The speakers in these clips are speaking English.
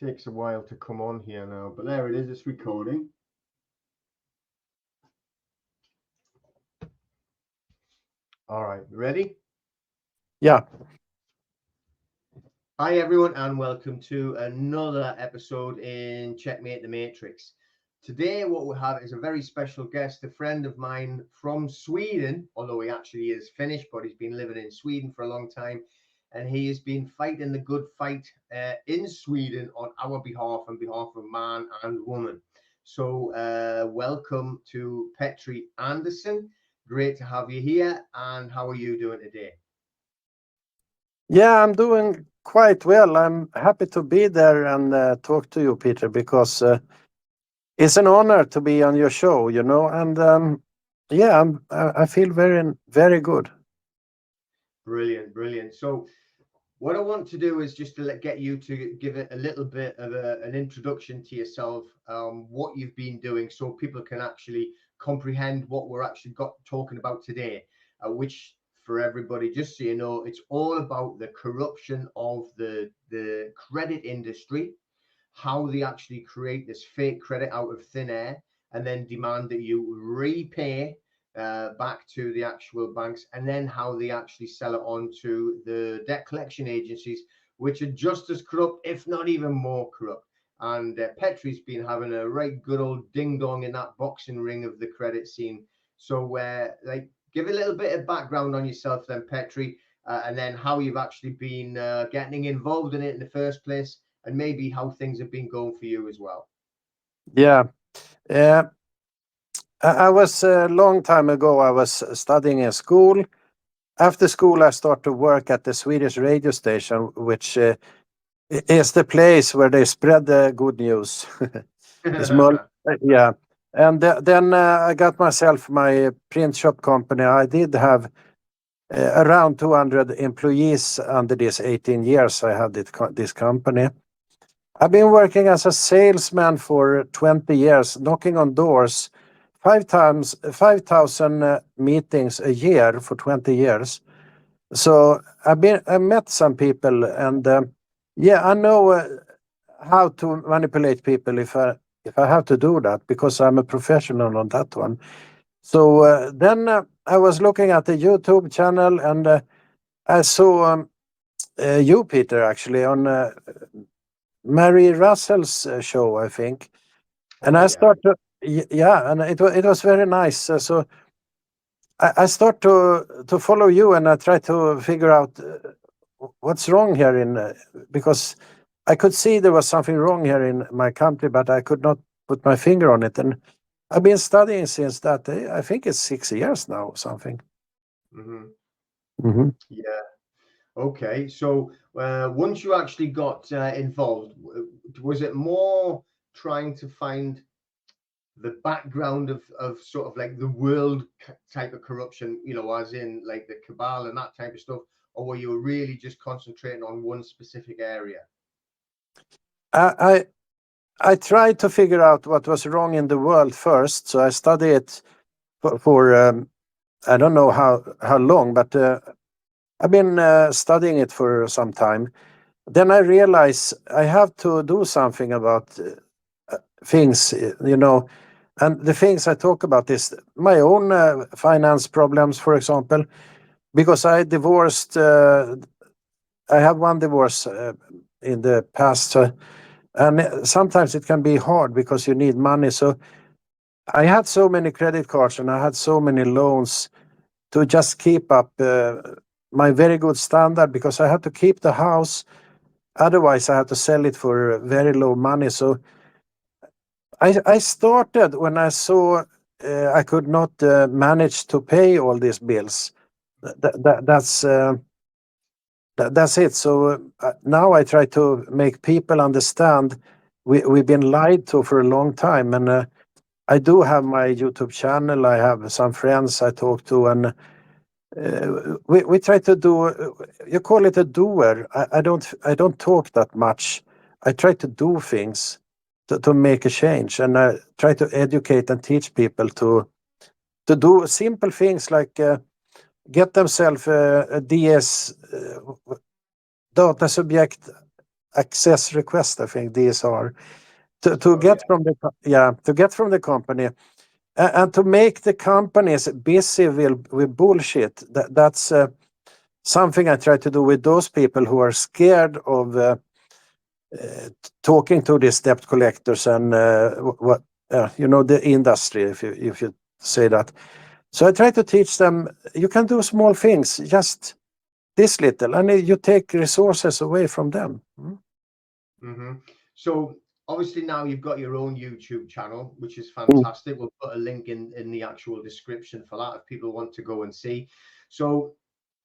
Takes a while to come on here now, but there it is. It's recording. All right, ready? Yeah. Hi, everyone, and welcome to another episode in Checkmate the Matrix. Today, what we have is a very special guest, a friend of mine from Sweden, although he actually is Finnish, but he's been living in Sweden for a long time. And he has been fighting the good fight in Sweden on our behalf, on behalf of man and woman. So welcome to Petri Andersson. Great to have you here. And how are you doing today? Yeah, I'm doing quite well. I'm happy to be there and talk to you, Peter, because it's an honor to be on your show, and yeah, I feel very good. Brilliant. So what I want to do is just to get you to give it a little bit of an introduction to yourself, what you've been doing, so people can actually comprehend what we're actually talking about today, which for everybody, just so you know, it's all about the corruption of the credit industry, how they actually create this fake credit out of thin air and then demand that you repay back to the actual banks, and then how they actually sell it on to the debt collection agencies, which are just as corrupt, if not even more corrupt. And Petri's been having a right good old ding dong in that boxing ring of the credit scene. So, give a little bit of background on yourself, then, Petri, and then how you've actually been getting involved in it in the first place, and maybe how things have been going for you as well. Yeah. I was a long time ago, I was studying in school. After school, I started to work at the Swedish radio station, which is the place where they spread the good news. Yeah. And then I got myself my print shop company. I did have around 200 employees under these 18 years I had this company. I've been working as a salesman for 20 years, knocking on doors, 5,000 meetings a year for 20 years. So I met some people, and yeah, I know how to manipulate people if I have to do that, because I'm a professional on that one. So then I was looking at the YouTube channel, and I saw you, Peter, actually on Mary Russell's show, I think. And I started, yeah, and it was very nice. So I start to follow you, and I try to figure out what's wrong here because I could see there was something wrong here in my country, but I could not put my finger on it. And I've been studying since that. I think it's 6 years now or something. Yeah. Okay. So once you actually got involved, was it more trying to find the background of sort of like the world type of corruption, as in like the cabal and that type of stuff, or were you really just concentrating on one specific area? I tried to figure out what was wrong in the world first, so I studied it for I don't know how long, but I've been studying it for some time. Then I realized I have to do something about things, and the things I talk about is my own finance problems, for example, because I divorced. I have one divorce in the past, and sometimes it can be hard because you need money. So I had so many credit cards and I had so many loans to just keep up my very good standard, because I had to keep the house. Otherwise, I had to sell it for very low money. So I started when I saw I could not manage to pay all these bills. That's it. So now I try to make people understand we've been lied to for a long time. And I do have my YouTube channel. I have some friends I talk to, and we try to do. You call it a doer. I don't talk that much. I try to do things to make a change, and I try to educate and teach people to do simple things like get themselves a DS datasubjekt access request, I think these are, to get from the company, and to make the companies busy with bullshit. That's something I try to do with those people who are scared of talking to these debt collectors and what the industry, if you say that. So I try to teach them you can do small things, just this little, and you take resources away from them. So obviously now you've got your own YouTube channel, which is fantastic. We'll put a link in the actual description for that if people want to go and see. So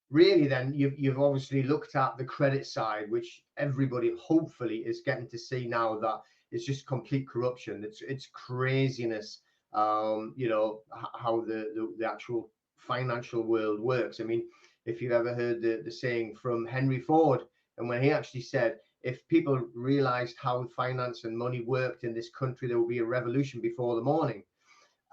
really then you've obviously looked at the credit side, which everybody hopefully is getting to see now, that it's just complete corruption. It's craziness. How the actual financial world works. I mean, if you've ever heard the saying from Henry Ford, and when he actually said, if people realized how finance and money worked in this country, there will be a revolution before the morning.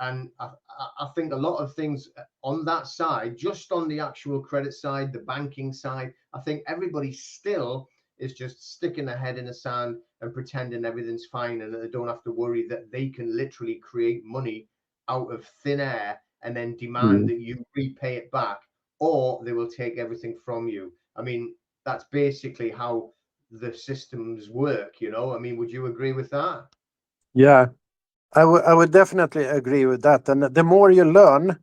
And I think a lot of things on that side, just on the actual credit side, the banking side, I think everybody still is just sticking their head in the sand and pretending everything's fine, and that they don't have to worry that they can literally create money out of thin air and then demand that you repay it back, or they will take everything from you. I mean, that's basically how the systems work, I mean, would you agree with that? Yeah, I would definitely agree with that. And the more you learn,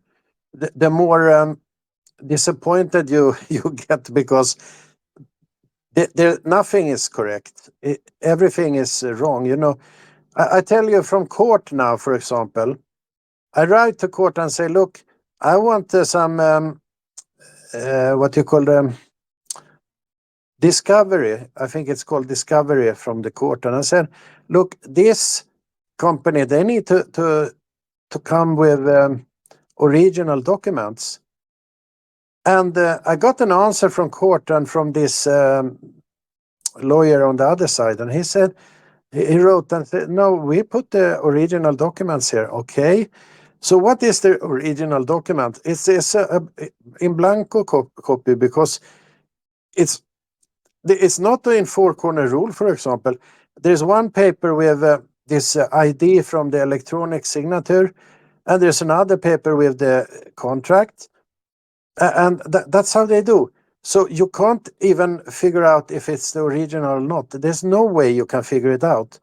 the more disappointed you get, because nothing is correct. Everything is wrong. I tell you, from court now, for example, I write to court and say, look, I want some what you call them, discovery. I think it's called discovery from the court. And I said, look, this company, they need to come with original documents. And I got an answer from court and from this lawyer on the other side, and he said, he wrote and said, no, we put the original documents here. Okay, so what is the original document? It's a in blanco copy, because it's not in four-corner rule, for example. There's one paper with this ID from the electronic signature, and there's another paper with the contract, and that's how they do. So you can't even figure out if it's the original or not. There's no way you can figure it out,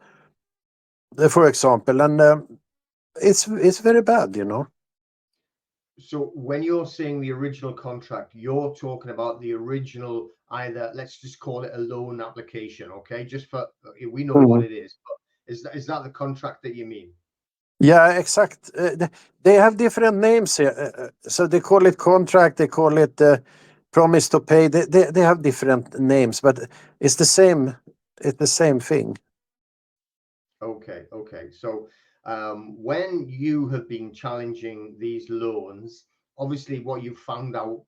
for example, and it's very bad. So when you're saying the original contract, you're talking about the original, either, let's just call it a loan application, okay? Just for, we know what it is, but is that the contract that you mean? Yeah, exact. They have different names here. So they call it contract, they call it promise to pay. They have different names, but it's the same. It's the same thing. Okay. So when you have been challenging these loans, obviously what you found out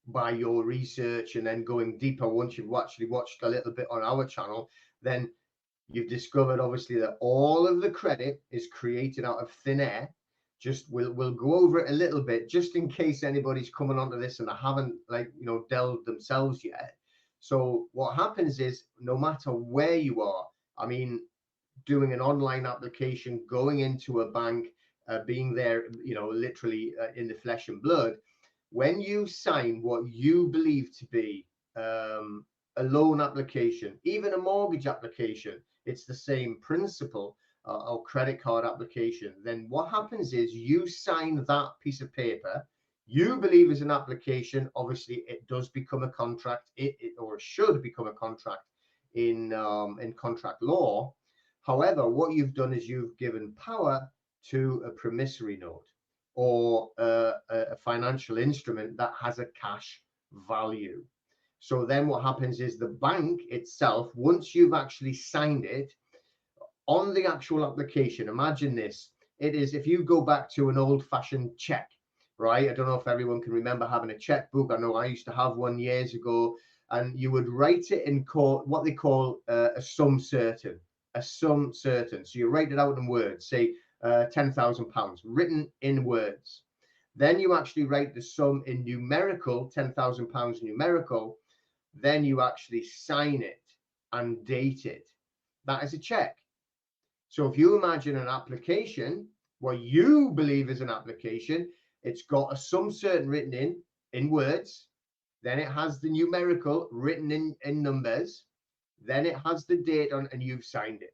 by your research and then going deeper, once you've actually watched a little bit on our channel, then you've discovered obviously that all of the credit is created out of thin air. Just we'll go over it a little bit, just in case anybody's coming onto this and they haven't delved themselves yet. So what happens is, no matter where you are, I mean, doing an online application, going into a bank, being there, literally in the flesh and blood, when you sign what you believe to be a loan application, even a mortgage application, it's the same principle, or credit card application, then what happens is you sign that piece of paper you believe is an application. Obviously it does become a contract, or it should become a contract in contract law. However, what you've done is you've given power to a promissory note, or a financial instrument that has a cash value. So then what happens is the bank itself, once you've actually signed it on the actual application, imagine this, it is, if you go back to an old-fashioned check, right? I don't know if everyone can remember having a checkbook. I know I used to have one years ago, and you would write it in what they call a sum certain. So you write it out in words, say £10,000 written in words. Then you actually write the sum in numerical, £10,000 numerical. Then you actually sign it. and date it. That is a check. So if you imagine an application, what you believe is an application, it's got a sum certain written in words, then it has the numerical written in numbers, then it has the date on, and you've signed it.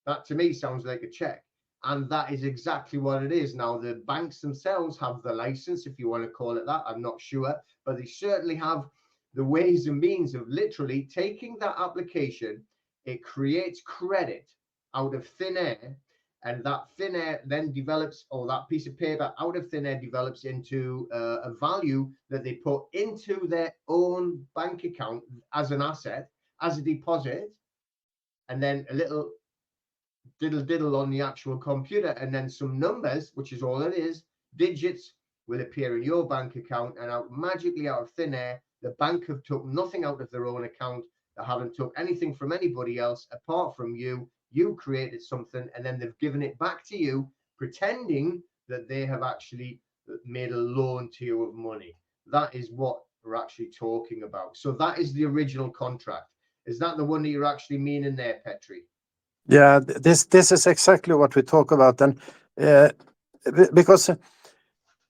That to me sounds like a check. And that is exactly what it is. Now, the banks themselves have the license, if you want to call it that. I'm not sure, but they certainly have the ways and means of literally taking that application. It creates credit out of thin air, and that thin air then develops, or that piece of paper out of thin air develops into a value that they put into their own bank account as an asset, as a deposit, and then a little diddle on the actual computer, and then some numbers, which is all it is, digits, will appear in your bank account, and out magically out of thin air, the bank have took nothing out of their own account. They haven't took anything from anybody else apart from you. You created something, and then they've given it back to you, pretending that they have actually made a loan to you of money. That is what we're actually talking about. So that is the original contract. Is that the one that you're actually meaning there, Petri? Yeah, this is exactly what we talk about, and because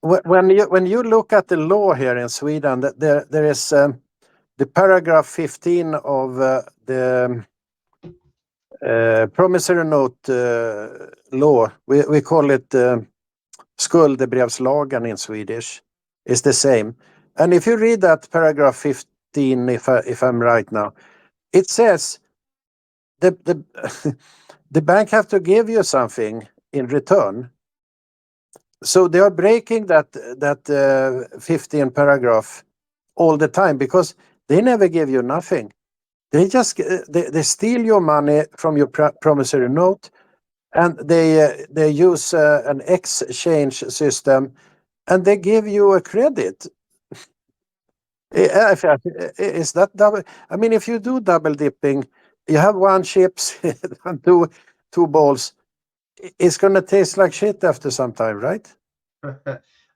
when you look at the law here in Sweden, there is the paragraph 15 of the promissory note law. We call it skuldebrevslagen in Swedish. Is the same, and if you read that paragraph 15, if I'm right now, it says the the bank have to give you something in return. So they are breaking that 15 paragraph all the time, because they never give you nothing. They just they steal your money from your promissory note, and they use an exchange system, and they give you a credit. Is that double? I mean, if you do double dipping, you have one chips and two balls. It's gonna taste like shit after some time, right?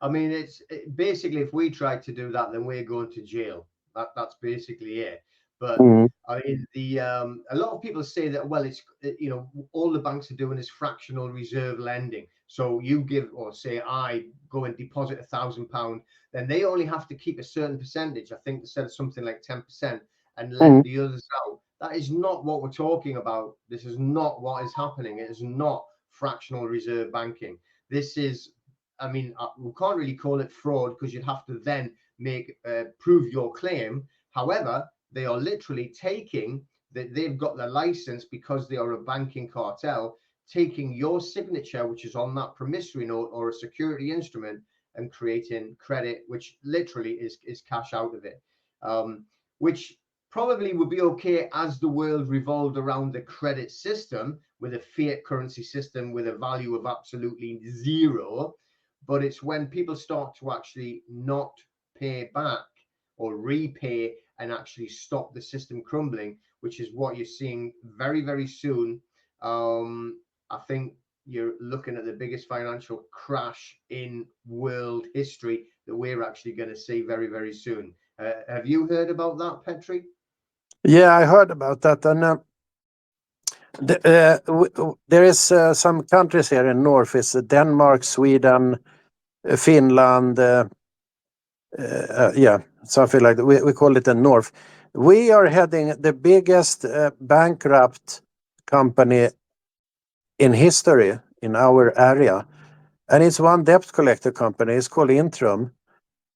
I mean, basically, if we try to do that, then we're going to jail. That's basically it. But Mm. I mean, a lot of people say that, well, it's all the banks are doing is fractional reserve lending. So you give, or say I go and deposit £1,000, then they only have to keep a certain percentage. I think they said something like 10%, and lend the others out. That is not what we're talking about. This is not what is happening. It is not fractional reserve banking. This is, I mean, we can't really call it fraud, because you'd have to then prove your claim. However, they are literally taking that they've got the license, because they are a banking cartel, taking your signature, which is on that promissory note or a security instrument, and creating credit, which literally is cash out of it, which probably would be okay as the world revolved around the credit system, with a fiat currency system with a value of absolutely zero. But it's when people start to actually not pay back or repay, and actually stop the system crumbling, which is what you're seeing very, very soon. I think you're looking at the biggest financial crash in world history that we're actually going to see very, very soon. Have you heard about that, Petri? Yeah, I heard about that, and there is some countries here in north. It's Denmark, Sweden, Finland. Yeah, something like that. We call it the north. We are heading the biggest bankrupt company in history in our area, and it's one debt collector company. It's called Intrum.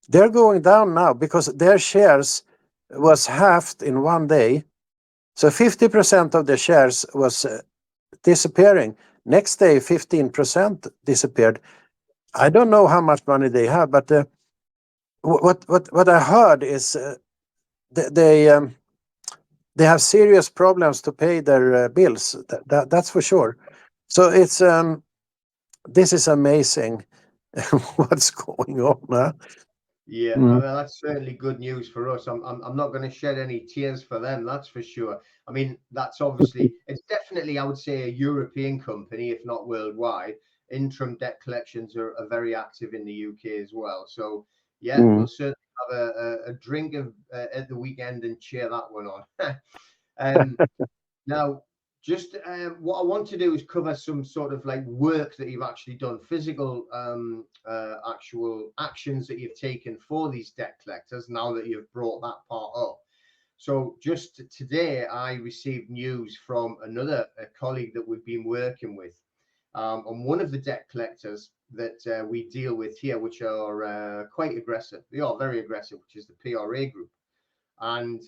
They're going down now because their shares was halved in one day. So 50% of the shares was disappearing. Next day, 15% disappeared. I don't know how much money they have, but what I heard is they have serious problems to pay their bills. That's for sure. So it's this is amazing what's going on. Huh? Yeah, I mean, that's certainly good news for us. I'm not going to shed any tears for them, that's for sure. I mean, that's obviously, it's definitely, I would say, a European company, if not worldwide. Interim debt collections are very active in the UK as well. So, yeah, we'll certainly have a drink of at the weekend and cheer that one on. Um, Now, just what I want to do is cover some sort of like work that you've actually done, physical, actual actions that you've taken for these debt collectors. Now that you've brought that part up, so just today I received news from another colleague that we've been working with, on one of the debt collectors that we deal with here, which are quite aggressive. They are very aggressive, which is the PRA group, and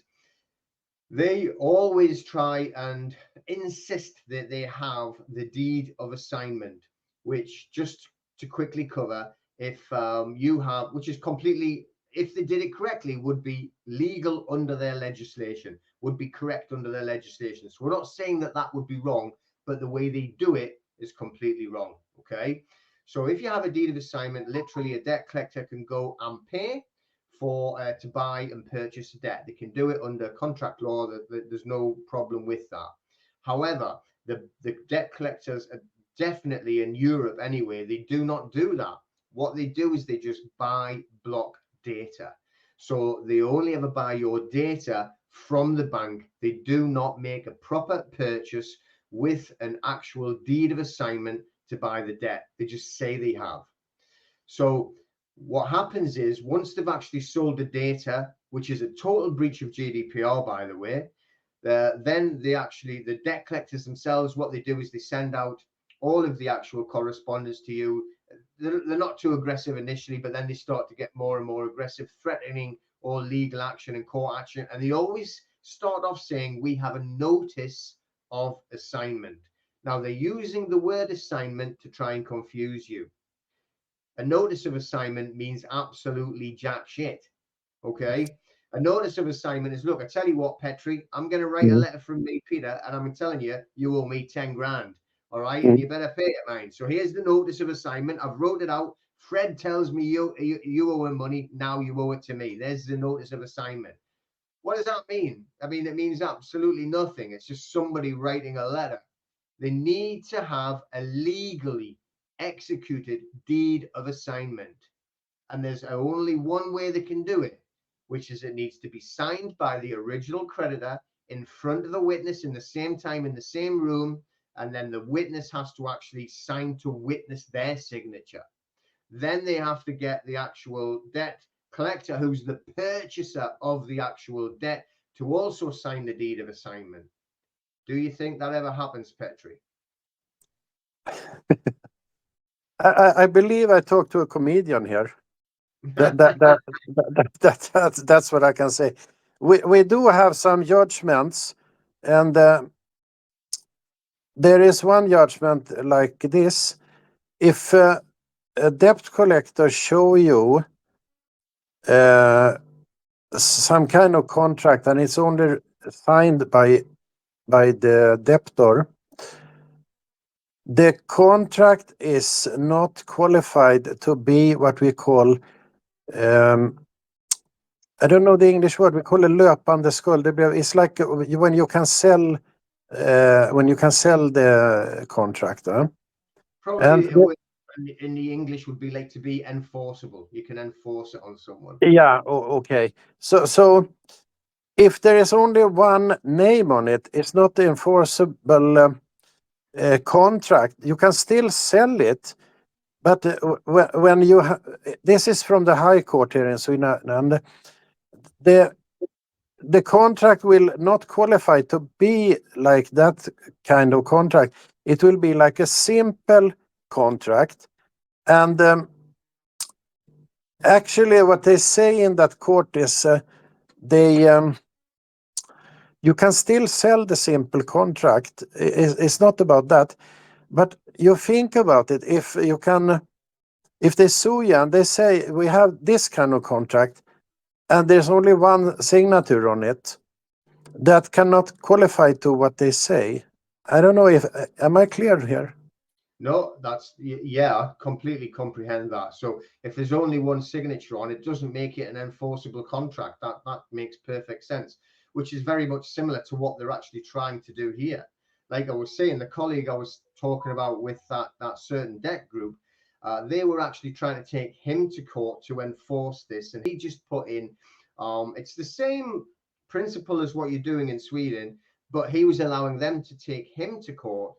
they always try and insist that they have the deed of assignment, which, just to quickly cover, if you have, which is completely, if they did it correctly, would be legal under their legislation, would be correct under their legislation. So we're not saying that that would be wrong, but the way they do it is completely wrong. Okay. So if you have a deed of assignment, literally a debt collector can go and pay for to buy and purchase a debt. They can do it under contract law. There's no problem with that. However, the debt collectors are definitely in Europe anyway. They do not do that. What they do is they just buy block data. So they only ever buy your data from the bank. They do not make a proper purchase with an actual deed of assignment to buy the debt. They just say they have. So what happens is, once they've actually sold the data, which is a total breach of GDPR, by the way, then the debt collectors themselves, what they do is they send out all of the actual correspondence to you. They're not too aggressive initially, but then they start to get more and more aggressive, threatening or legal action and court action. And they always start off saying, we have a notice of assignment. Now, they're using the word assignment to try and confuse you. A notice of assignment means absolutely jack shit. Okay. A notice of assignment is, look, I tell you what, Petri, I'm going to write a letter from me, Peter, and I'm telling you, you owe me 10 grand. All right. And you better pay it, mine. So here's the notice of assignment. I've wrote it out. Fred tells me you owe him money. Now you owe it to me. There's the notice of assignment. What does that mean? I mean, it means absolutely nothing. It's just somebody writing a letter. They need to have a legally executed deed of assignment. And there's only one way they can do it, which is it needs to be signed by the original creditor in front of the witness in the same time, in the same room. And then the witness has to actually sign to witness their signature. Then they have to get the actual debt collector, who's the purchaser of the actual debt, to also sign the deed of assignment. Do you think that ever happens, Petri? I believe I talked to a comedian here. That's what I can say. We do have some judgments, and there is one judgment like this: if a debt collector show you some kind of contract and it's only signed by the debtor, the contract is not qualified to be what we call, I don't know the English word, we call it löpande skuld. It's like when you can sell the contract. Probably in the English would be like to be enforceable. You can enforce it on someone. Yeah, okay. So if there is only one name on it, it's not the enforceable contract. You can still sell it, but when you this is from the High Court here in Sweden, and the contract will not qualify to be like that kind of contract. It will be like a simple contract, and actually what they say in that court is you can still sell the simple contract. It's not about that, but you think about it. If they sue you and they say we have this kind of contract and there's only one signature on it, that cannot qualify to what they say. I don't know if am I clear here? No, I completely comprehend that. So if there's only one signature on it, doesn't make it an enforceable contract. That makes perfect sense, which is very much similar to what they're actually trying to do here. Like I was saying, the colleague I was talking about with that certain debt group, they were actually trying to take him to court to enforce this, and he just put in, it's the same principle as what you're doing in Sweden, but he was allowing them to take him to court,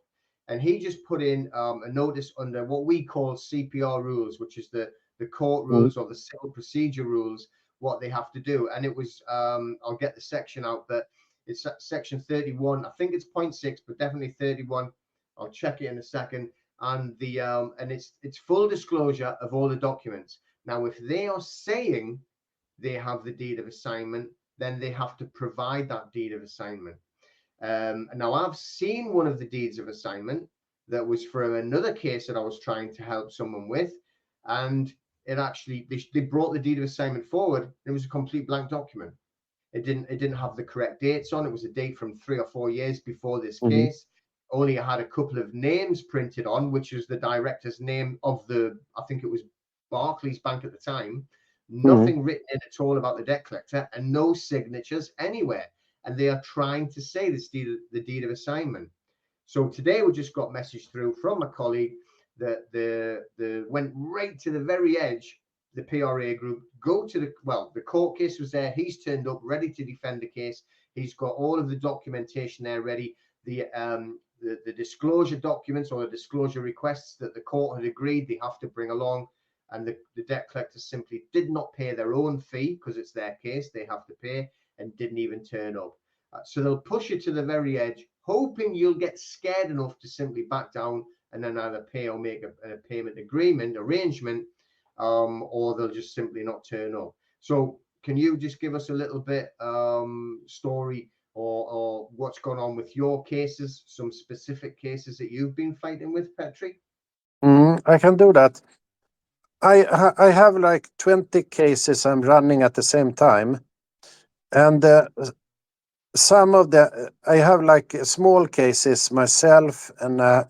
and he just put in a notice under what we call CPR rules, which is the court rules or the civil procedure rules, what they have to do. And it was I'll get the section out, but it's section 31. I think it's 0.6, but definitely 31. I'll check it in a second. And the and it's full disclosure of all the documents. Now, if they are saying they have the deed of assignment, then they have to provide that deed of assignment. Now, I've seen one of the deeds of assignment that was for another case that I was trying to help someone with, and it actually they brought the deed of assignment forward. It was a complete blank document. It didn't have the correct dates on. It was a date from 3 or 4 years before this case. Only had a couple of names printed on, which was the director's name of I think it was Barclays Bank at the time. Nothing written in at all about the debt collector, and no signatures anywhere. And they are trying to say this the deed of assignment. So today we just got message through from a colleague that the went right to the very edge, the PRA group, go to the court case was there. He's turned up ready to defend the case. He's got all of the documentation there ready. The disclosure documents or the disclosure requests that the court had agreed they have to bring along, and the debt collectors simply did not pay their own fee because it's their case, they have to pay, and didn't even turn up. So they'll push you to the very edge, hoping you'll get scared enough to simply back down and then either pay or make a payment arrangement, or they'll just simply not turn up. So can you just give us a little bit story or what's gone on with your cases, some specific cases that you've been fighting with, Petri? I can do that. I have like 20 cases I'm running at the same time, and some of I have like small cases myself, and I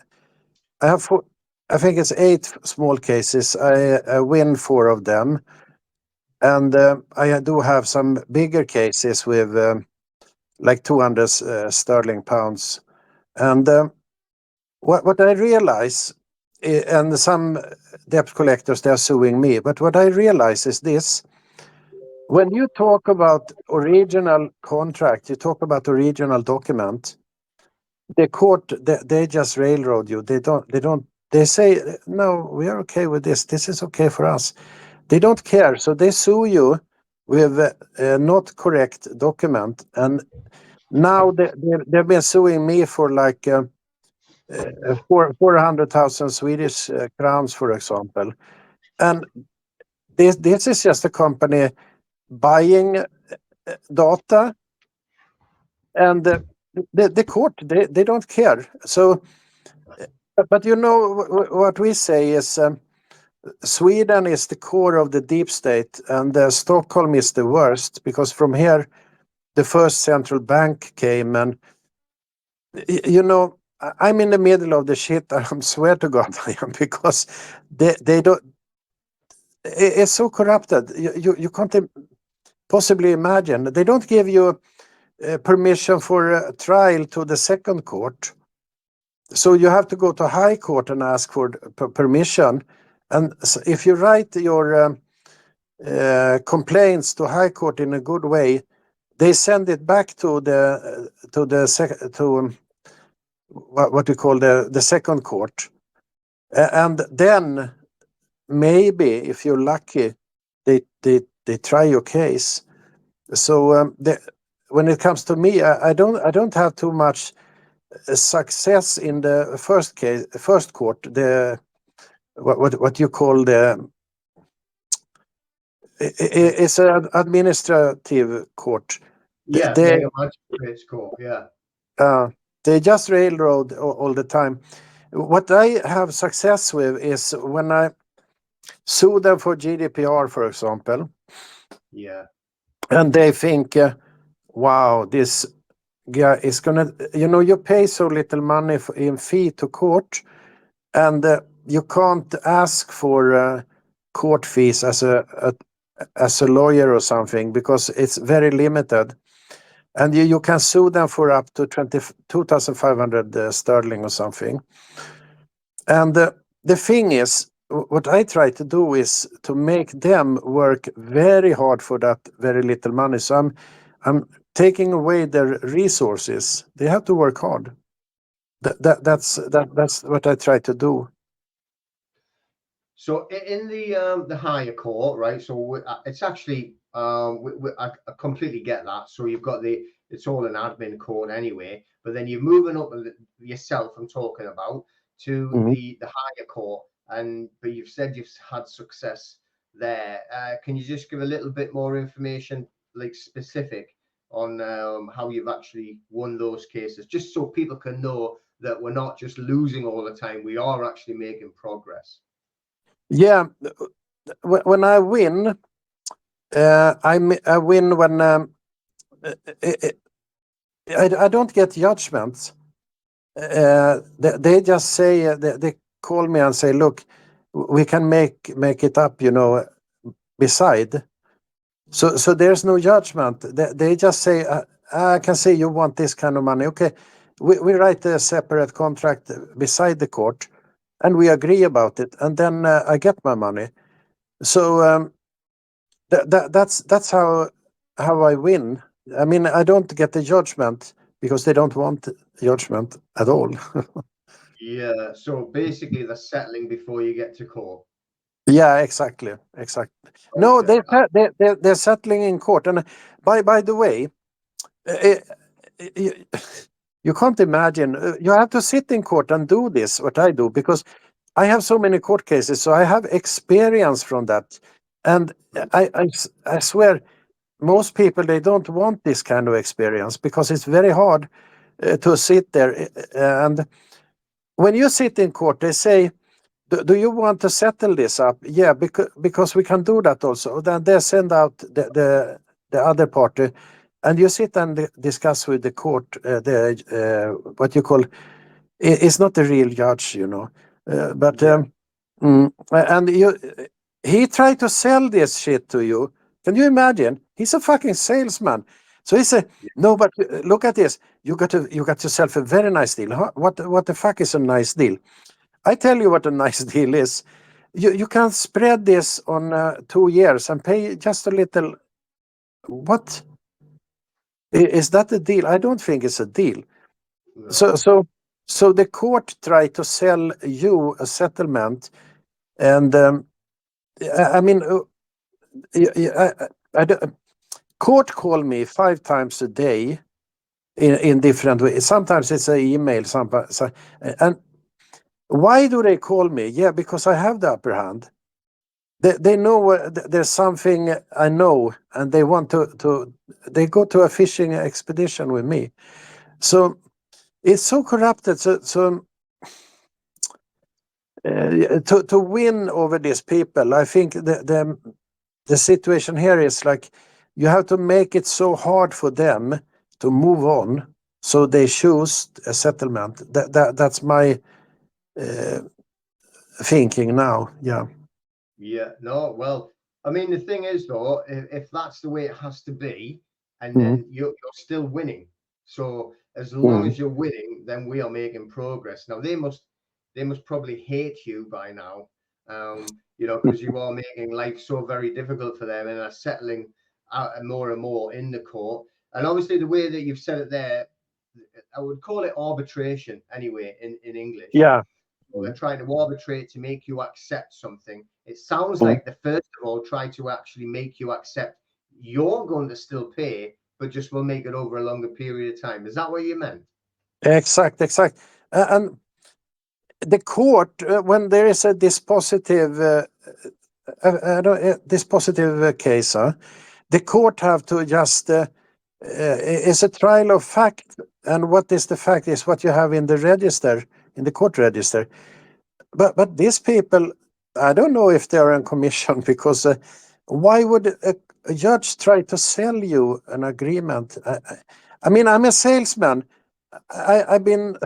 have I think it's 8 small cases. I win 4 of them, and I do have some bigger cases with like 200 sterling pounds. And what I realize, and some debt collectors, they're suing me, but what I realize is this: when you talk about original contract, you talk about original document, the court, they just railroad you. They say, no, we are okay with this. This is okay for us. They don't care. So they sue you with not correct document. And now they've been suing me for like 400,000 Swedish crowns, for example. And this is just a company buying data, and the court, they don't care. So, but you know what we say is Sweden is the core of the deep state, and Stockholm is the worst, because from here the first central bank came, and you know, I'm in the middle of the shit. I swear to God I am, because they don't. It's so corrupted. You can't possibly imagine. They don't give you permission for a trial to the second court. So you have to go to high court and ask for permission. And if you write your complaints to high court in a good way, they send it back to what we call the second court, and then maybe if you're lucky, they try your case. So when it comes to me, I don't have too much success in the first court, the what you call it's an administrative court. Yeah, mega magistrates court. Yeah. They just railroad all the time. What I have success with is when I sue them for GDPR, for example. Yeah. And they think, wow, this guy is gonna, you pay so little money in fee to court, and you can't ask for court fees as a lawyer or something, because it's very limited. And you can sue them for up to 22,500 sterling or something. And the thing is, what I try to do is to make them work very hard for that very little money. So I'm taking away their resources. They have to work hard. That's what I try to do. So in the higher court, right? So it's actually I completely get that. So you've got it's all an admin court anyway, but then you're moving up yourself. I'm talking about to Mhm. the higher court, but you've said you've had success there. Can you just give a little bit more information, like specific, on how you've actually won those cases, just so people can know that we're not just losing all the time. We are actually making progress. Yeah, when I win, I win when I, I don't get judgments. They just say they call me and say, "Look, we can make it up, beside." So there's no judgment. They just say, "I can see you want this kind of money. Okay, we write a separate contract beside the court, and we agree about it, and then I get my money." So that's how I win. I mean, I don't get the judgment because they don't want judgment at all. Yeah, so basically they're settling before you get to court. Yeah, exactly. No, Okay. they're settling in court. And by the way, uh, you, you can't imagine. You have to sit in court and do this, what I do, because I have so many court cases, so I have experience from that. And I swear, most people, they don't want this kind of experience because it's very hard to sit there. And when you sit in court, they say, do you want to settle this up? Yeah, because we can do that also. Then they send out the other party, and you sit and discuss with the court. What you call it's not the real judge, but Yeah. and he tried to sell this shit to you. Can you imagine? He's a fucking salesman. So he said, Yeah. "No, but look at this. You got yourself a very nice deal. Huh? What the fuck is a nice deal?" I tell you what a nice deal is. You can spread this on 2 years and pay just a little. What is that a deal? I don't think it's a deal. So No. so so the court tried to sell you a settlement, and I mean, court call me 5 times a day in different ways. Sometimes it's an email, sometimes, and why do they call me? Yeah, because I have the upper hand. They know there's something I know, and they want to they go to a fishing expedition with me. So it's so corrupted. So to win over these people, I think the situation here is like you have to make it so hard for them to move on, so they choose a settlement. That's my uh, thinking now. Yeah. Yeah. No. Well, I mean, the thing is, though, if that's the way it has to be, and Mm, then you're still winning. So as long mm. as you're winning, then we are making progress. Now they must probably hate you by now, because you are making life so very difficult for them and are settling out more and more in the court. And obviously, the way that you've said it there, I would call it arbitration anyway in English. Yeah. Or they're Mm, trying to arbitrate to make you accept something. It sounds mm. like the first of all try to actually make you accept you're going to still pay, but just will make it over a longer period of time. Is that what you meant? Exact. And the court, when there is a dispositive, dispositive case, the court have to just it's a trial of fact, and what is the fact is what you have in the register, in the court register. But these people, I don't know if they are on commission because why would a judge try to sell you an agreement? I mean, I'm a salesman. I've been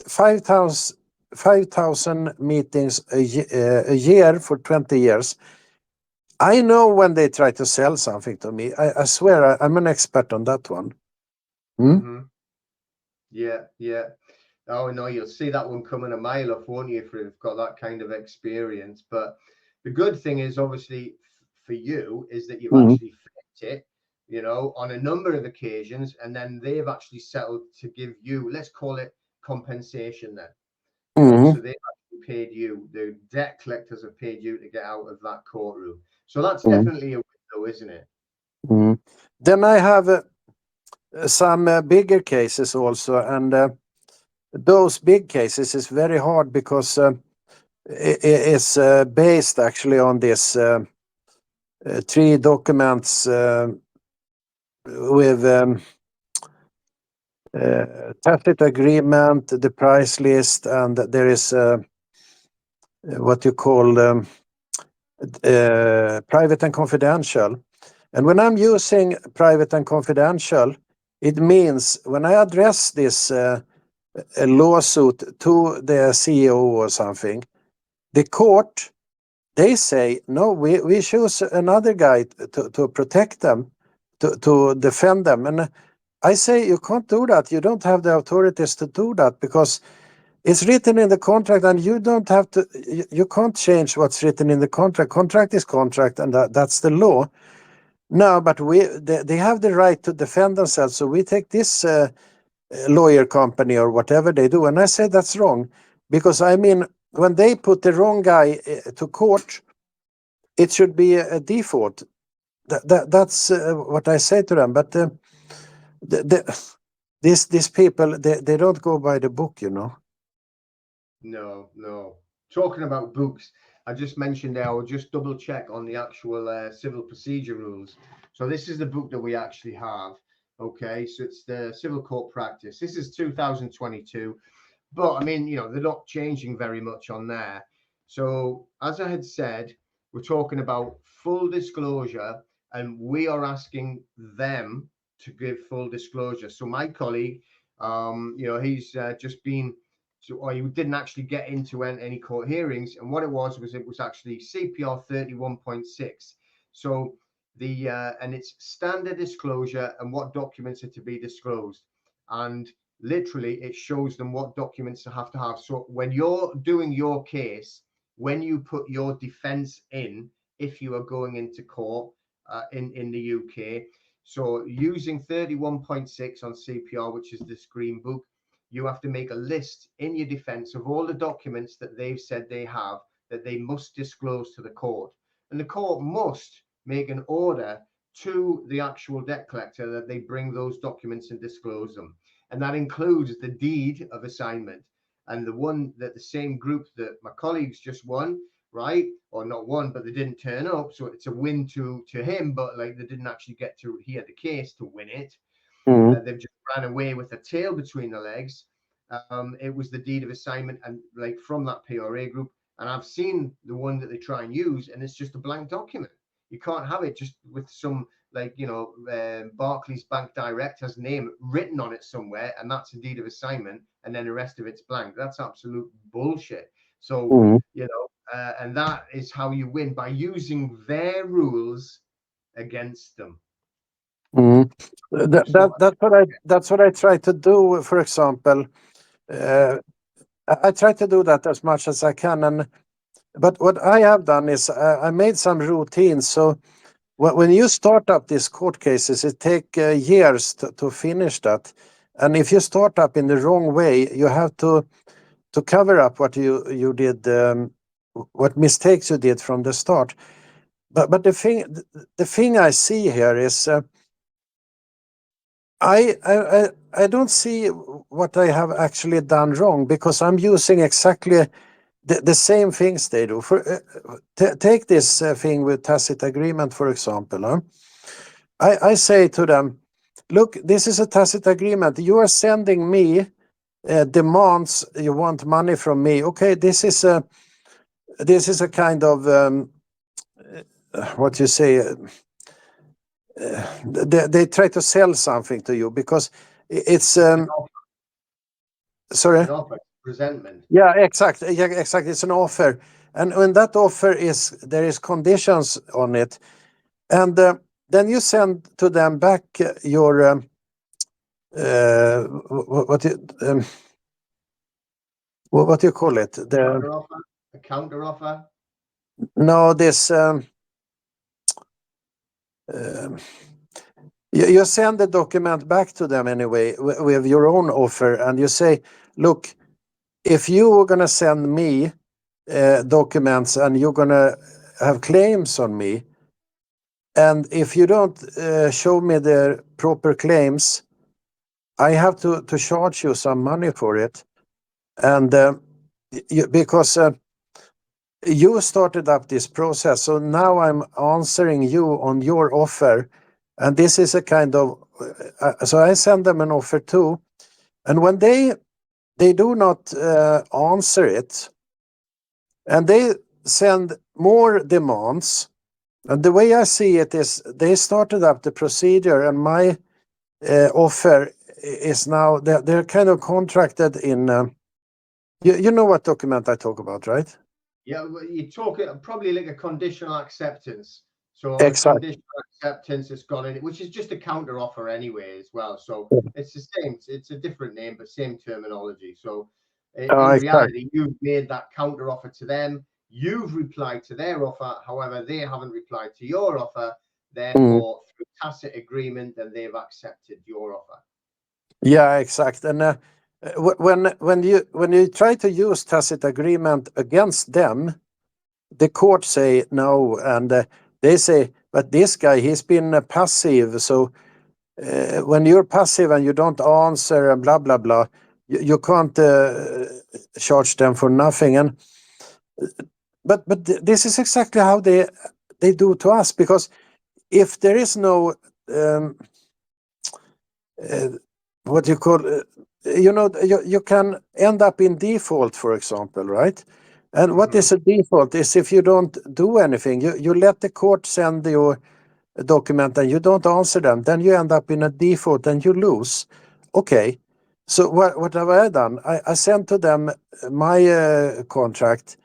5,000 meetings a year for 20 years. I know when they try to sell something to me. I swear I'm an expert on that one. Hmm? Mm-hmm. Yeah, yeah. Oh no, you'll see that one coming a mile off, won't you, if you've got that kind of experience. But the good thing is, obviously, for you, is that you've Hmm. actually flipped it. on a number of occasions, and then they've actually settled to give you, let's call it compensation then. So they've actually paid you, the debt collectors have paid you to get out of that courtroom. So that's definitely a window, isn't it? Then I have some bigger cases also, and those big cases is very hard because it's based actually on this 3 documents with tacit agreement, the price list, and there is what you call private and confidential. And when I'm using private and confidential, it means when I address this a lawsuit to the CEO or something, the court, they say, no, we choose another guy to protect them, to defend them. And I say, you can't do that. You don't have the authorities to do that because it's written in the contract, and you don't have to, you can't change what's written in the contract. Contract is contract, and that's the law. No, but they have the right to defend themselves. So we take this lawyer company or whatever they do. And I say that's wrong, because I mean, when they put the wrong guy to court, it should be a default. That's what I say to them. But these people, they don't go by the book, No. Talking about books, I just mentioned there, I'll just double check on the actual civil procedure rules. So this is the book that we actually have. Okay, so it's the Civil Court Practice. This is 2022, but I mean, they're not changing very much on there. So as I had said, we're talking about full disclosure, and we are asking them to give full disclosure. So my colleague, he's just been, or he didn't actually get into any court hearings, and what it was actually CPR 31.6. So and it's standard disclosure and what documents are to be disclosed, and literally it shows them what documents they have to have. So when you're doing your case, when you put your defense in, if you are going into court in the UK, so using 31.6 on CPR, which is this green book, you have to make a list in your defense of all the documents that they've said they have that they must disclose to the court, and the court must make an order to the actual debt collector that they bring those documents and disclose them. And that includes the deed of assignment, and the one that the same group that my colleagues just won, right? Or not won, but they didn't turn up. So it's a win to him, but like they didn't actually get to hear the case to win it. They've just ran away with a tail between their legs. It was the deed of assignment, and like from that PRA group. And I've seen the one that they try and use, and it's just a blank document. You can't have it just with some Barclays Bank Director's name written on it somewhere, and that's a deed of assignment, and then the rest of it's blank. That's absolute bullshit. So and that is how you win, by using their rules against them. That's what I try to do. For example, I try to do that as much as I can, but what I have done is I made some routines. So when you start up these court cases, it takes years to finish that. And if you start up in the wrong way, you have to cover up what you did, what mistakes you did from the start. But the thing I see here is I don't see what I have actually done wrong, because I'm using exactly the same things they do. Take this thing with tacit agreement, for example. I say to them, look, this is a tacit agreement. You are sending me demands. You want money from me. Okay, this is a kind of what you say. They try to sell something to you because it's sorry. An offer, presentment. Yeah, exactly. It's an offer, and when that offer there is conditions on it, and then you send to them back your what do you call it? A counter offer. No, this You send the document back to them anyway with your own offer, and you say, look, if you are going to send me documents and you're going to have claims on me, and if you don't show me the proper claims, I have to charge you some money for it. And because you started up this process, so now I'm answering you on your offer. And this is a kind of, so I send them an offer too. And when they do not answer it, and they send more demands, and the way I see it is they started up the procedure, and my offer is now, they're kind of contracted in, you know what document I talk about, right? Yeah, you talk probably like a conditional acceptance. So on a Exactly. conditional acceptance, it's got in it, which is just a counter offer anyway as well. So it's the same. It's a different name, but same terminology. So in Exactly. reality, you've made that counter offer to them. You've replied to their offer. However, they haven't replied to your offer. Therefore, through tacit agreement, then they've accepted your offer. Yeah, exact. And when you try to use tacit agreement against them, the court say no, and they say, but this guy, he's been passive. So when you're passive and you don't answer and blah blah blah, you can't charge them for nothing. And this is exactly how they do to us, because if there is no what you call you can end up in default, for example, right? And what is a default is if you don't do anything, you let the court send you a document and you don't answer them, then you end up in a default and you lose. Okay, so what have I done? I sent to them my contract,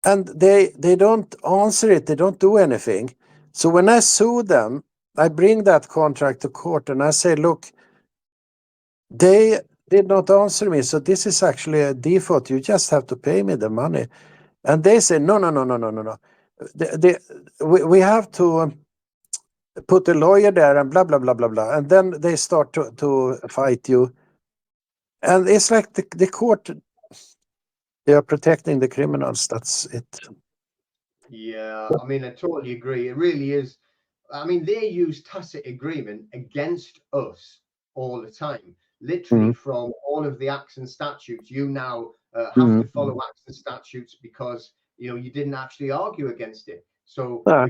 and they don't answer it, they don't do anything. So when I sue them, I bring that contract to court and I say, look, they did not answer me, so this is actually a default. You just have to pay me the money. And they say, no, no, no, no, no, no, no. We have to put a lawyer there and blah, blah, blah, blah, blah. And then they start to fight you. And it's like the court, they are protecting the criminals. That's it. Yeah, I mean, I totally agree. It really is. I mean, they use tacit agreement against us all the time. Literally, Mm, from all of the acts and statutes, you now have mm, to follow acts and statutes because you didn't actually argue against it. So ah,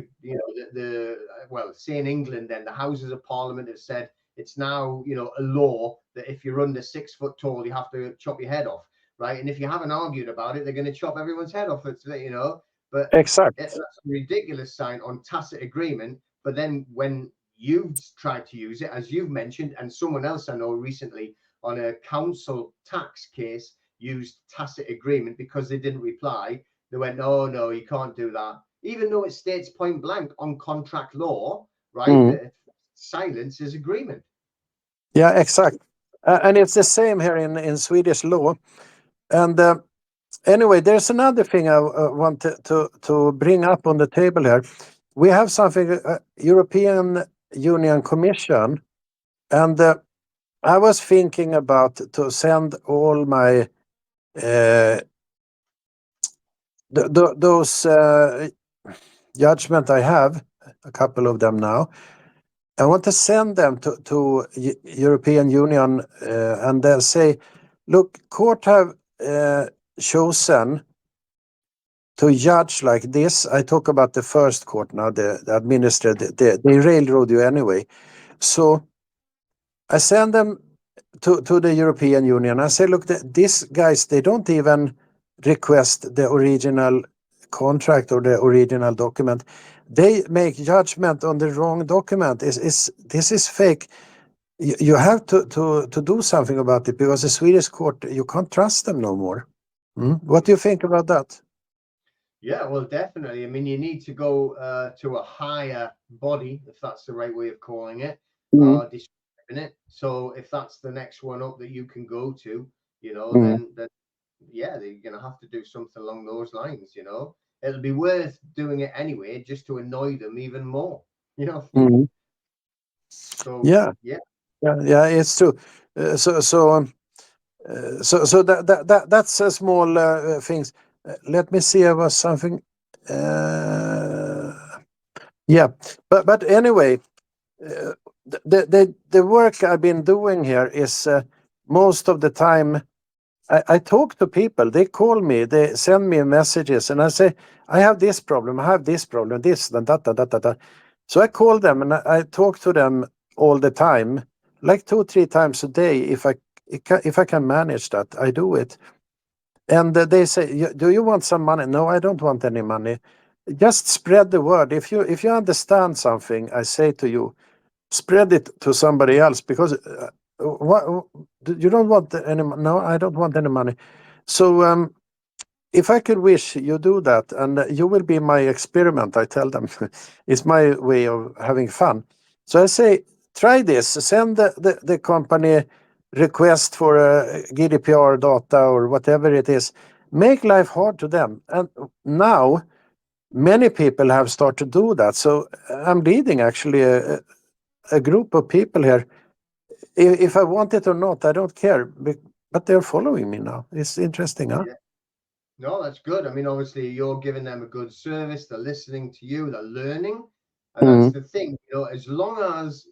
well, say in England, then the Houses of Parliament have said it's now a law that if you're under 6 foot tall, you have to chop your head off, right? And if you haven't argued about it, they're going to chop everyone's head off. It's but exact. that's a ridiculous sign on tacit agreement. But then when you've tried to use it, as you've mentioned, and someone else I know recently on a council tax case used tacit agreement because they didn't reply, they went, oh no, you can't do that. Even though it states point blank on contract law, right, Mm, that silence is agreement. yeah, exact. And it's the same here in Swedish law. And anyway, there's another thing I want to bring up on the table here. We have something, European Union Commission, and I was thinking about to send all my those judgment I have, a couple of them now. I want to send them to European Union and they'll say, look, court have chosen to judge like this. I talk about the first court now, the administrative, they railroad you anyway. So I send them to the European Union. I say, look, these guys, they don't even request the original contract or the original document. They make judgment on the wrong document. This is fake. You have to do something about it, because the Swedish court, you can't trust them no more. What do you think about that? Yeah, well, definitely. I mean, you need to go to a higher body, if that's the right way of calling it, Mm, describing it. So if that's the next one up that you can go to, mm, then yeah, they're gonna have to do something along those lines. It'll be worth doing it anyway, just to annoy them even more. mm. So Yeah, yeah, yeah, it's true. So that's a small things. Let me see. There was something. Uh, yeah, but anyway, uh, the work I've been doing here is most of the time. I talk to people. They call me. They send me messages, and I say, "I have this problem. I have this problem. This and that, that, that, that." So I call them and I talk to them all the time, like 2, 3 times a day. If I can manage that, I do it. And they say, "Do you want some money?" No, I don't want any money. Just spread the word. If you understand something, I say to you, spread it to somebody else because what you don't want any. No, I don't want any money. So if I could wish, you do that, and you will be my experiment. I tell them, it's my way of having fun. So I say, try this. Send the company request for GDPR data or whatever it is. Make life hard to them. And now many people have started to do that. So I'm leading actually a group of people here. If I want it or not, I don't care. But they're following me now. It's interesting, huh? yeah. No, that's good. I mean, obviously, you're giving them a good service. They're listening to you. They're learning, and that's Mm, the thing. As long as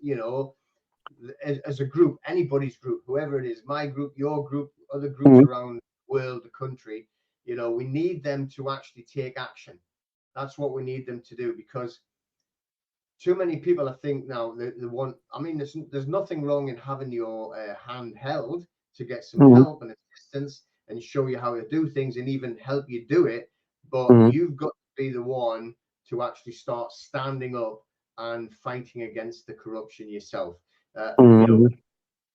as a group, anybody's group, whoever it is, my group, your group, other groups mm, around the world, the country, we need them to actually take action. That's what we need them to do because too many people, I think now, they want. I mean, there's nothing wrong in having your hand held to get some mm, help and assistance and show you how to do things and even help you do it. But mm, you've got to be the one to actually start standing up and fighting against the corruption yourself. Uh, you know, mm.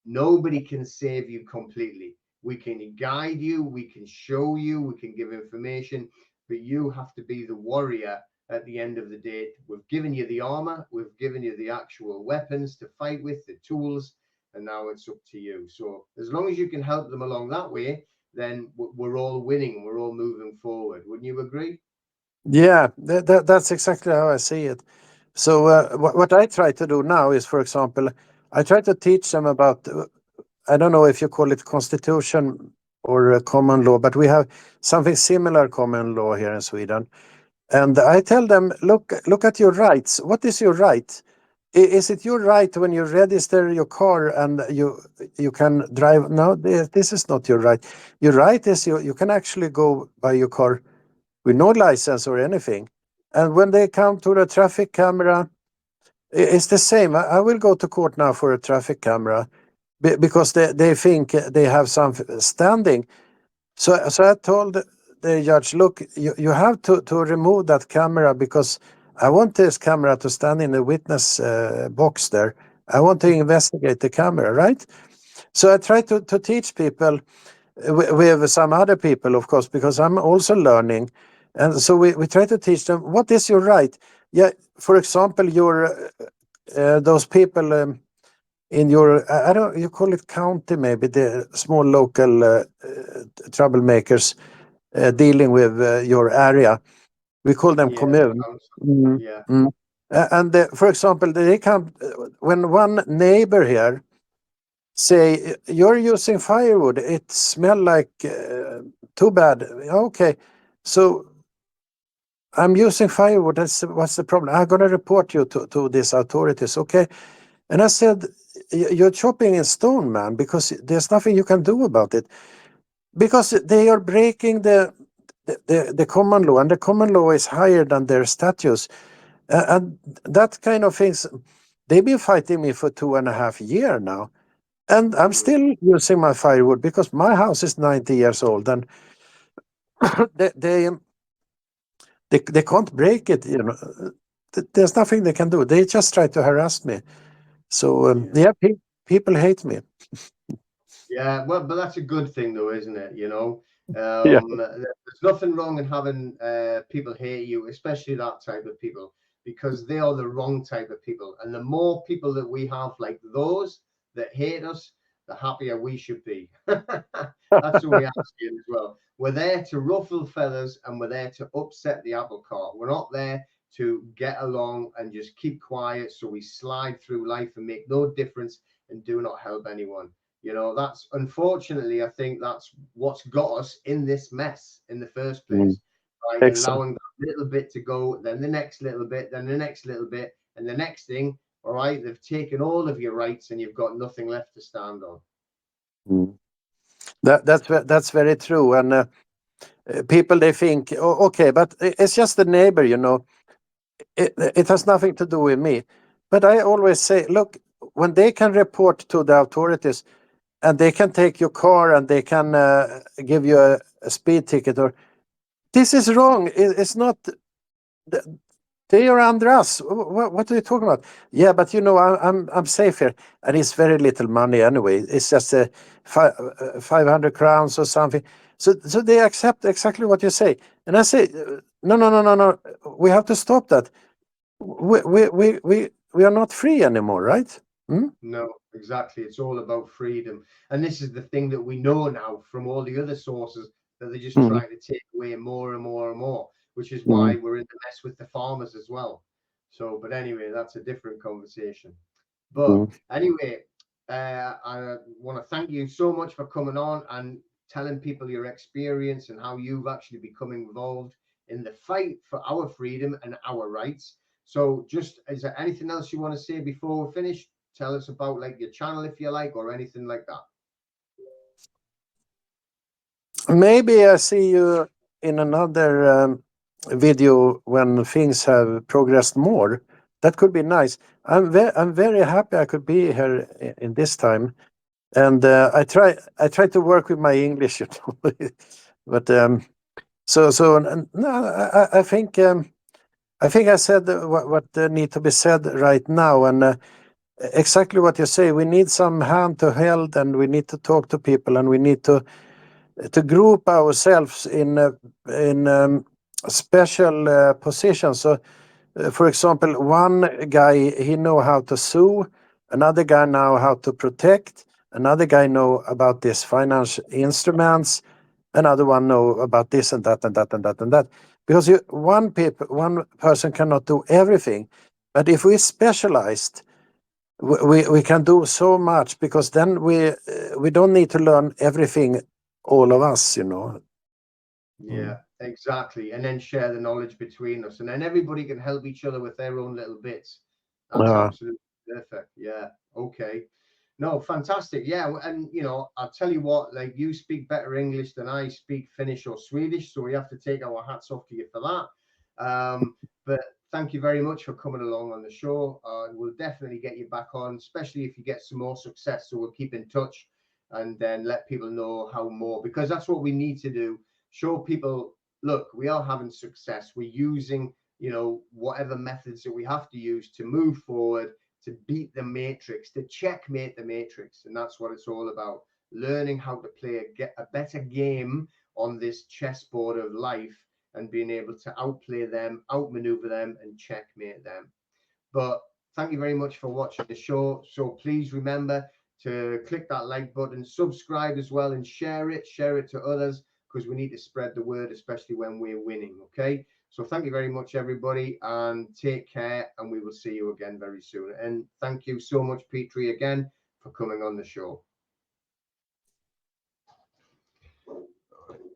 Nobody can save you completely. We can guide you, we can show you, we can give information, but you have to be the warrior at the end of the day. We've given you the armor, we've given you the actual weapons to fight with, the tools, and now it's up to you. So as long as you can help them along that way, then we're all winning, we're all moving forward. Wouldn't you agree? Yeah, that's exactly how I see it. So what I try to do now is, for example, I try to teach them about, I don't know if you call it constitution or common law, but we have something similar common law here in Sweden. And I tell them, look at your rights. What is your right? Is it your right when you register your car and you can drive? No, this is not your right. Your right is you can actually go buy your car with no license or anything. And when they come to the traffic camera, it's the same. I will go to court now for a traffic camera because they think they have some standing. So I told the judge, look, you have to remove that camera because I want this camera to stand in the witness box there. I want to investigate the camera, right? So I try to teach people with some other people, of course, because I'm also learning. And so we try to teach them what is your right. Yeah, for example, your those people in your I don't you call it county maybe the small local troublemakers dealing with your area. We call them Yeah, commune. Mm, yeah, mm. And for example, they come when one neighbor here say you're using firewood. It smell like too bad. Okay, so I'm using firewood. What's the problem? I'm gonna report you to these authorities. Okay, and I said you're chopping in stone, man, because there's nothing you can do about it because they are breaking the common law, and the common law is higher than their statutes, and that kind of things. They've been fighting me for 2.5 years now. And I'm mm, still using my firewood because my house is 90 years old and they, they, they can't break it. There's nothing they can do. They just try to harass me. So, yeah. yeah, people hate me. Yeah, well, but that's a good thing, though, isn't it? Yeah. There's nothing wrong in having people hate you, especially that type of people, because they are the wrong type of people. And the more people that we have like those that hate us, the happier we should be. That's what we ask you as well. We're there to ruffle feathers and we're there to upset the apple cart. We're not there to get along and just keep quiet, so we slide through life and make no difference and do not help anyone. You know, that's unfortunately, I think that's what's got us in this mess in the first place, right? Exactly. Allowing that little bit to go, then the next little bit, then the next little bit, and the next thing, all right, they've taken all of your rights and you've got nothing left to stand on. That's very true. And people, they think, oh, okay, but it's just the neighbor, you know. It has nothing to do with me. But I always say, look, when they can report to the authorities and they can take your car and they can give you a speed ticket, or this is wrong. It's not. They are under us. What are you talking about? Yeah, but you know, I'm safe here, and it's very little money anyway. It's just 500 crowns or something. So they accept exactly what you say, and I say, no. We have to stop that. We are not free anymore, right? No, exactly. It's all about freedom. And this is the thing that we know now from all the other sources, that they're just trying to take away more and more and more, which is why we're in the mess with the farmers as well. So, but anyway, that's a different conversation. But anyway, I want to thank you so much for coming on and telling people your experience and how you've actually become involved in the fight for our freedom and our rights. So, just is there anything else you want to say before we finish? Tell us about like your channel if you like, or anything like that. Maybe I see you in another video when things have progressed more. That could be nice. I'm very happy I could be here in this time, and I try to work with my English, you know. But no, I think I said what need to be said right now, and exactly what you say. We need some hand to hold, and we need to talk to people, and we need to group ourselves in special positions. So, for example, one guy, he know how to sue, another guy know how to protect, another guy know about these financial instruments, another one know about this and that and that and that and that. Because one person cannot do everything, but if we specialized, we can do so much, because then we don't need to learn everything, all of us, you know. Yeah, exactly. And then share the knowledge between us, and then everybody can help each other with their own little bits. That's absolutely perfect. Yeah. Okay. No, fantastic. Yeah. And, you know, I'll tell you what, like, you speak better English than I speak Finnish or Swedish. So we have to take our hats off to you for that. But thank you very much for coming along on the show. We'll definitely get you back on, especially if you get some more success. So we'll keep in touch and then let people know how more, because that's what we need to do. Show people, look, we are having success. We're using, you know, whatever methods that we have to use to move forward, to beat the matrix, to checkmate the matrix. And that's what it's all about. Learning how to play a better game on this chessboard of life, and being able to outplay them, outmaneuver them, and checkmate them. But thank you very much for watching the show. So please remember to click that like button, subscribe as well, and share it to others, because we need to spread the word, especially when we're winning. Okay. So thank you very much, everybody, and take care. And we will see you again very soon. And thank you so much, Petri, again for coming on the show.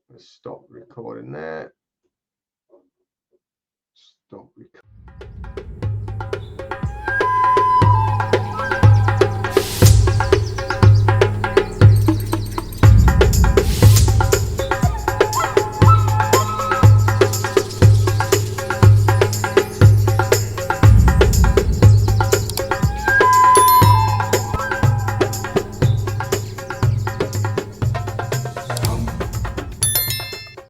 Let's stop recording there. Stop recording.